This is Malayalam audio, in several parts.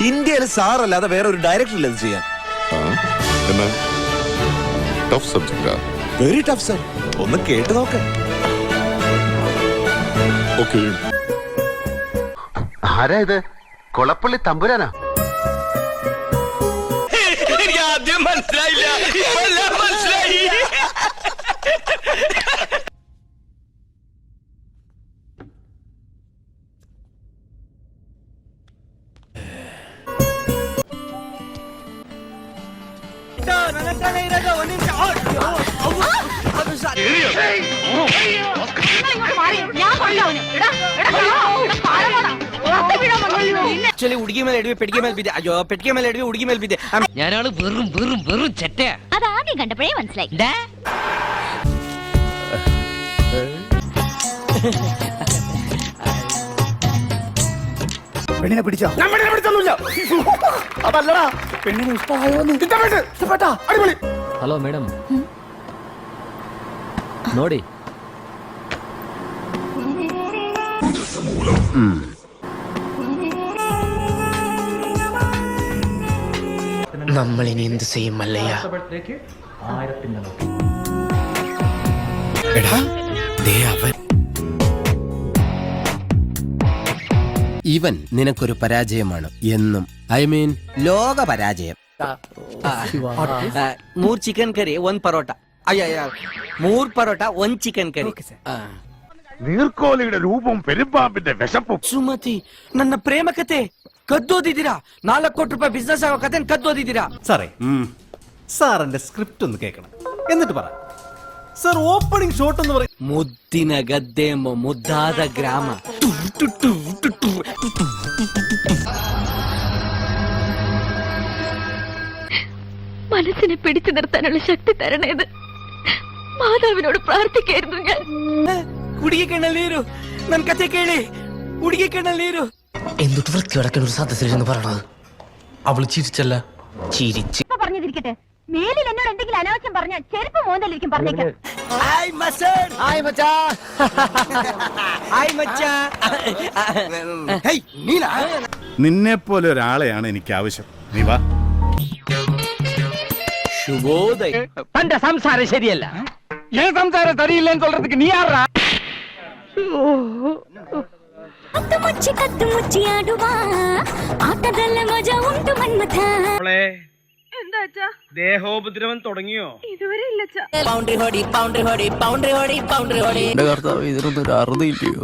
ഇന്ത്യയിൽ സാറല്ലാതെ വേറെ ഒരു ഡയറക്ടർ ഇല്ല ഇത് ചെയ്യാൻ. ടഫ് സബ്ജക്റ്റാ. Very tough sir. ഒന്ന് കേട്ട് നോക്ക്. ഓക്കേ. ആരാ ഇത്? കൊളപ്പള്ളി തമ്പുരാനാ? എനിക്ക് ആദ്യം മനസ്സിലായില്ല, മനസ്സിലായി. ഞാനാള് വെറും വെറും വെറും ചെറ്റ. അതാദ്യം കണ്ടപ്പോഴേ മനസ്സിലായി. പെണ്ണിനെ പിടിച്ചോ? ഞാൻ പെണ്ണിനെ പിടിച്ചൊന്നുമില്ല. അതല്ലടാ, പെണ്ണിനെ ഇഷ്ടമായോന്ന്. ഇഷ്ടപ്പെട്ടാ? അടിപൊളി. ഹലോ മേഡം, ನೋಡಿ നമ്മളിനി എന്ത് ചെയ്യും മല്ലയ്യ? ഇവൻ നിനക്കൊരു പരാജയമാണ് എന്നും. ഐ മീൻ ലോക പരാജയം. 3 ಚಿಕನ್ ಕರಿ 1 ಪರೋಟ. ಅಯ್ಯ 3 ಪರೋಟ 1 ಚಿಕನ್ ಕರಿ. നീർക്കോലിയുടെ രൂപവും പെരുമ്പാമ്പിന്റെ വിശപ്പും. ಸುಮತಿ, ನನ್ನ ಪ್ರೇಮ ಕತೆ ಕದ್ದೋದಿದ್ದೀರಾ? 4 ಕೋಟಿ ರೂಪಾಯಿ ಬಿಸ್ನೆಸ್ ಆಗೋ ಕತೆ ಕದ್ದೋದಿದ್ದೀರಾ? സാറേ, സാറിന്റെ സ്ക്രിപ്റ്റ് ഒന്ന് കേൾക്കണം, എന്നിട്ട് പറ. സാർ ഓപ്പണിംഗ് ഷോട്ട് എന്ന് പറയും. ಮುದ್ದಿನ ಗದ್ದೆ ಮುದ್ದಾದ ಗ್ರಾಮ. മനസ്സിനെ പിടിച്ചു നിർത്താനുള്ള ശക്തി തരണേത് മാതാവിനോട് പ്രാർത്ഥിക്കായിരുന്നു ഞാൻ. ಹುಡುಗಿ ಕಣ್ಣಲ್ಲಿ ನೀರು. ನನ್ ಕತೆ ಕೇಳಿ. ಹುಡುಗಿ ಕಣ್ಣಲ್ಲಿ ನೀರು. എന്തൊട്ട് വൃത്തിയോടൊക്കെ ഒരു സദസ്സിലിരുന്ന് പറയണത്? അവള് ചിരിച്ചല്ല, ചിരിച്ച് പറഞ്ഞിരിക്കട്ടെ, മേലിൽ എന്നോട് എന്തെങ്കിലും അനാവശ്യം പറഞ്ഞാൽ ചെരുപ്പ് മോന്തലിരിക്കും. പറഞ്ഞേക്കാം. നിന്നെ പോലെ ഒരാളെയാണ് എനിക്ക് ആവശ്യം. നീ വാ. ശുഭോദയം. തന്റെ സംസാരം ശരിയല്ല. ഏൻ സംസാരം സരിയില്ലെന്ന് சொல்றதுக்கு നീ ആരാ? കത്തുമുച്ചി കത്തുമുച്ചി ആടുവാ ആട്ടದಲ್ಲ മജ ഉണ്ട് മന്മഥ. എന്താച്ചാ ദേഹോപദ്രവം തുടങ്ങിയോ? ഇതുവരെ ഇല്ലച്ചാ. ബൗണ്ടറി ഹോടി ബൗണ്ടറി ഹോടി ബൗണ്ടറി ഹോടി ബൗണ്ടറി ഹോടി. കർത്താവ്, ഇതിനൊന്നും ഒരു അറുതില്ലയോ?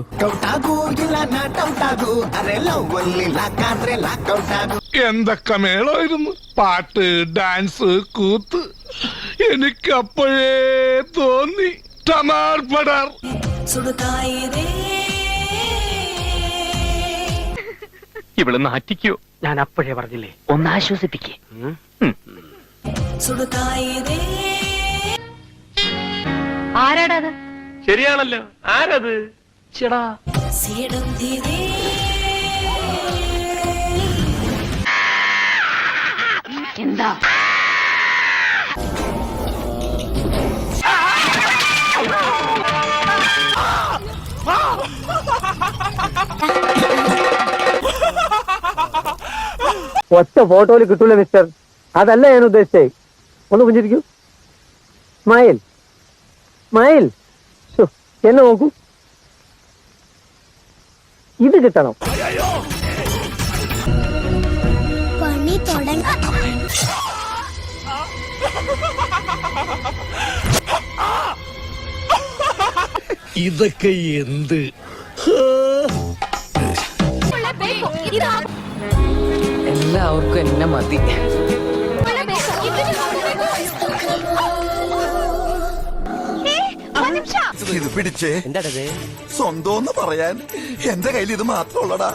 എന്തൊക്കെ മേളായിരുന്നു. പാട്ട്, ഡാൻസ്, കൂത്ത്. എനിക്ക് അപ്പോഴേ തോന്നി ടമാർ പടാർ. ഇവള് നാറ്റിക്കോ? ഞാൻ അപ്പോഴേ പറഞ്ഞില്ലേ, ഒന്ന് ആശ്വസിപ്പിക്കേ. ആരാടത്? ശരിയാണല്ലോ. ആരത്? ചേടാ, എന്താ ഒറ്റ ഫോട്ടോയിൽ കിട്ടൂല മിസ്റ്റർ. അതല്ല ഞാൻ ഉദ്ദേശിച്ചേ. ഒന്ന് പുഞ്ചിരിക്കൂ. Smile smile. എന്നെ നോക്കൂ. ഇത് കിട്ടണം. പണി തുടങ്ങ. ഇതൊക്കെ എന്ത്? എല്ലാവർക്കും എന്നെ മതി. ഇത് പിടിച്ചേ. എന്താണത്? സ്വന്തം പറയാൻ എന്റെ കയ്യിൽ ഇത് മാത്രമുള്ളടാ.